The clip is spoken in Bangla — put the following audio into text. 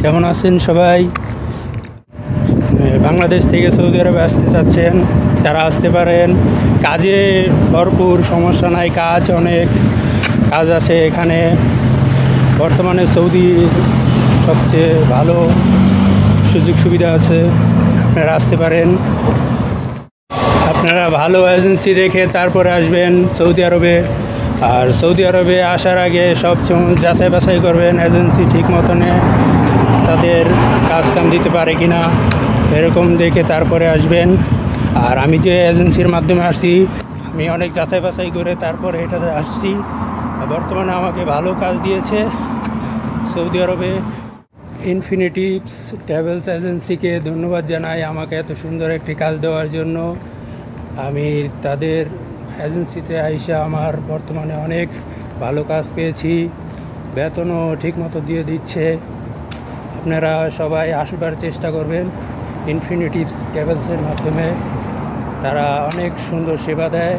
কেমন আছেন সবাই? বাংলাদেশ থেকে সৌদি আরবে আসতে চাচ্ছেন তারা আসতে পারেন। কাজে ভরপুর, সমস্যা নাই, কাজ অনেক কাজ আছে এখানে। বর্তমানে সৌদি সবচেয়ে ভালো সুযোগ সুবিধা আছে, আপনারা আসতে পারেন। আপনারা ভালো এজেন্সি দেখে তারপরে আসবেন সৌদি আরবে। আর সৌদি আরবে আসার আগে সব যাচাই বাছাই করবেন এজেন্সি ঠিক মতনে তাদের কাজ কাম দিতে পারে কি না, এরকম দেখে তারপরে আসবেন। আর আমি যে এজেন্সির মাধ্যমে আসছি, আমি অনেক যাচাই বাছাই করে তারপরে এটাতে আসছি। বর্তমানে আমাকে ভালো কাজ দিয়েছে সৌদি আরবে। ইনফিনিটিভস ট্রাভেলস এজেন্সিকে ধন্যবাদ জানাই আমাকে এত সুন্দর একটি কাজ দেওয়ার জন্য। আমি তাদের এজেন্সিতে আইসা আমার বর্তমানে অনেক ভালো কাজ পেয়েছি, বেতনও ঠিকমতো দিয়ে দিচ্ছে। আপনারা সবাই আসবার চেষ্টা করবেন ইনফিনিটিভস ট্রাভেলসের মাধ্যমে, তারা অনেক সুন্দর সেবা দেয়।